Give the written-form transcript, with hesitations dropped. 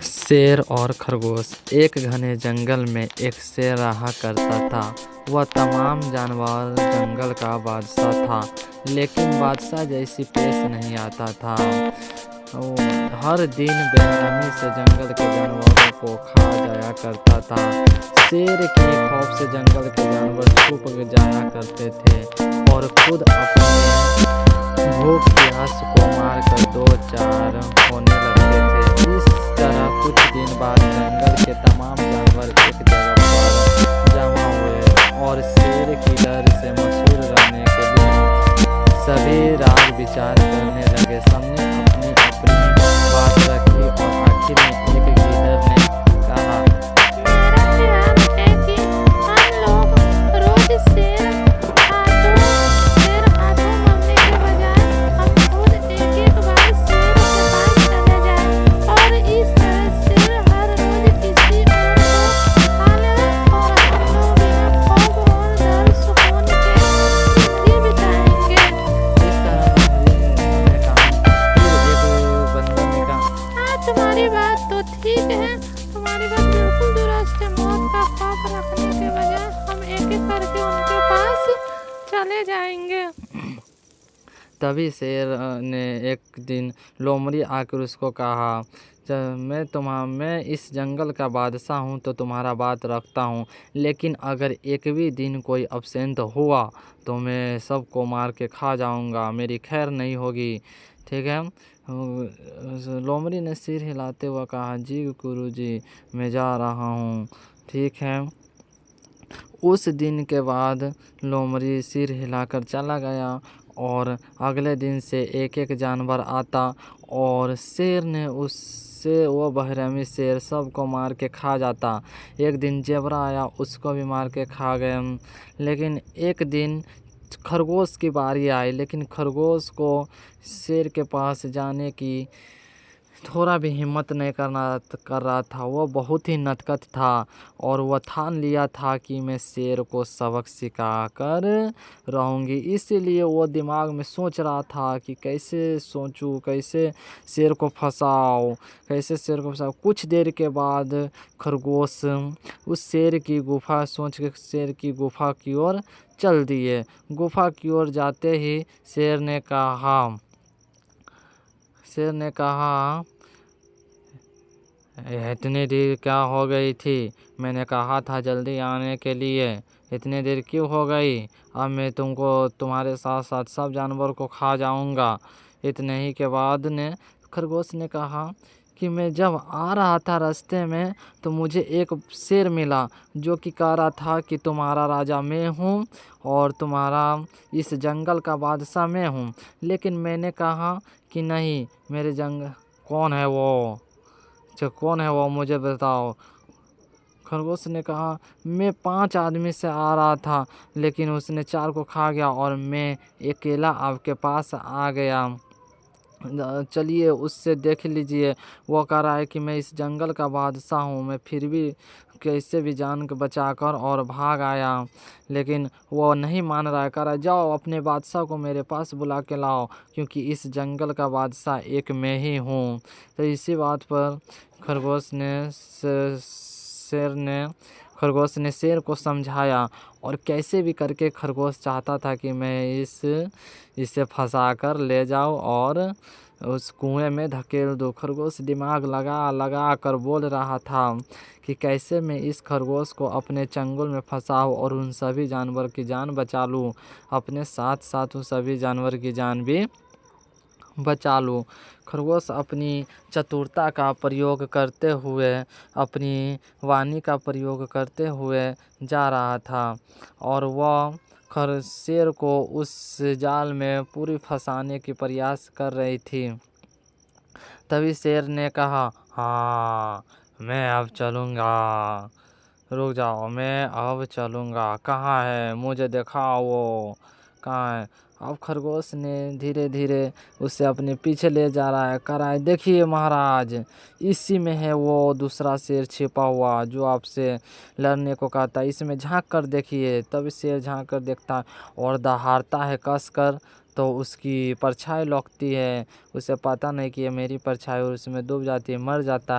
शेर और खरगोश। एक घने जंगल में एक शेर रहा करता था। वह तमाम जानवर जंगल का बादशाह था, लेकिन बादशाह जैसी पेश नहीं आता था। वो हर दिन बेरहमी से जंगल के जानवरों को खा जाया करता था। शेर के खौफ से जंगल के जानवर छुप जाया करते थे और खुद अपने भूख प्यास को मारकर दो चार होने लगते थे। इस तरह कुछ दिन बाद जंगल के तमाम जानवर एक जगह पर जमा हुए और शेर की डर से मशहूर रहने के लिए सभी राज विचार करने लगे। सबने अपनी अपनी बात रखी और आखिर में एक गिद्ध ने कहा, मेरा ख्याल है कि हम लोग रोज शेर हाथों मरने के बजाय हम खुद एक बार शेर के पास चले जाएं और इस तरह शेर हर रोज किसी और को खा ले और हम लोग बिना खौफ और डर सुकून के जिंदगी बिताएंगे। इस तरह ने कहा। फिर एक बंदर ने कहा, हाँ, तुम्हारी बात तो ठीक है, तुम्हारी बात बिल्कुल दुरुस्त है। मौत का खौफ रखने के बजाय हम एक एक करके उनके पास चले जाएंगे। तभी शेर ने एक दिन लोमड़ी आकर उसको कहा, मैं इस जंगल का बादशाह हूँ तो तुम्हारा बात रखता हूँ, लेकिन अगर एक भी दिन कोई अब्सेंट हुआ तो मैं सबको मार के खा जाऊँगा, मेरी खैर नहीं होगी। ठीक है। लोमड़ी ने सिर हिलाते हुए कहा, जी गुरुजी, मैं जा रहा हूँ। ठीक है। उस दिन के बाद लोमड़ी सिर हिलाकर चला गया और अगले दिन से एक एक जानवर आता और शेर ने उससे वो बहरमी शेर सबको मार के खा जाता। एक दिन जेबरा आया, उसको भी मार के खा गए। लेकिन एक दिन खरगोश की बारी आई, लेकिन खरगोश को शेर के पास जाने की थोड़ा भी हिम्मत नहीं कर रहा था। वह बहुत ही नटखट था और वह ठान लिया था कि मैं शेर को सबक सिखा कर रहूँगी। इसीलिए वो दिमाग में सोच रहा था कि कैसे सोचूं, कैसे शेर को फंसाऊं, कैसे शेर को फंसाऊं। कुछ देर के बाद खरगोश उस शेर की गुफा सोच के शेर की गुफा की ओर चल दिए। गुफा की ओर जाते ही शेर ने कहा, इतनी देर क्या हो गई थी? मैंने कहा था जल्दी आने के लिए, इतनी देर क्यों हो गई? अब मैं तुमको तुम्हारे साथ साथ सब जानवर को खा जाऊंगा। इतने ही के बाद खरगोश ने कहा कि मैं जब आ रहा था रास्ते में तो मुझे एक शेर मिला जो कि कह रहा था कि तुम्हारा राजा मैं हूँ और तुम्हारा इस जंगल का बादशाह मैं हूँ। लेकिन मैंने कहा कि नहीं, मेरे कौन है वो? कौन है वो, मुझे बताओ। खरगोश ने कहा, मैं 5 आदमी से आ रहा था, लेकिन उसने 4 को खा गया और मैं अकेला आपके पास आ गया। चलिए उससे देख लीजिए। वो कह रहा है कि मैं इस जंगल का बादशाह हूँ। मैं फिर भी कैसे भी जान के बचाकर और भाग आया, लेकिन वो नहीं मान रहा है। कह रहा है, जाओ अपने बादशाह को मेरे पास बुला के लाओ, क्योंकि इस जंगल का बादशाह एक मैं ही हूँ। तो इसी बात पर खरगोश ने शेर को समझाया और कैसे भी करके खरगोश चाहता था कि मैं इसे फंसा कर ले जाऊं और उस कुएं में धकेल दूं। खरगोश दिमाग लगा कर बोल रहा था कि कैसे मैं इस खरगोश को अपने चंगुल में फंसाऊं और उन सभी जानवर की जान बचा लूं, अपने साथ साथ उन सभी जानवर की जान भी बचा लूँ। खरगोश अपनी चतुरता का प्रयोग करते हुए, अपनी वाणी का प्रयोग करते हुए जा रहा था और वह शेर को उस जाल में पूरी फंसाने की प्रयास कर रही थी। तभी शेर ने कहा, हाँ, मैं अब चलूँगा। रुक जाओ, मैं अब चलूँगा। कहाँ है? मुझे दिखाओ वो कहाँ है। अब खरगोश ने धीरे धीरे उसे अपने पीछे ले जा रहा है। कह रहा है, देखिए महाराज, इसी में है वो दूसरा शेर छिपा हुआ जो आपसे लड़ने को कहता है। इसमें झांक कर देखिए। तब शेर झांक कर देखता है और दहाड़ता है कस कर, तो उसकी परछाई लौकती है। उसे पता नहीं कि ये मेरी परछाई, और उसमें डूब जाती है, मर जाता है।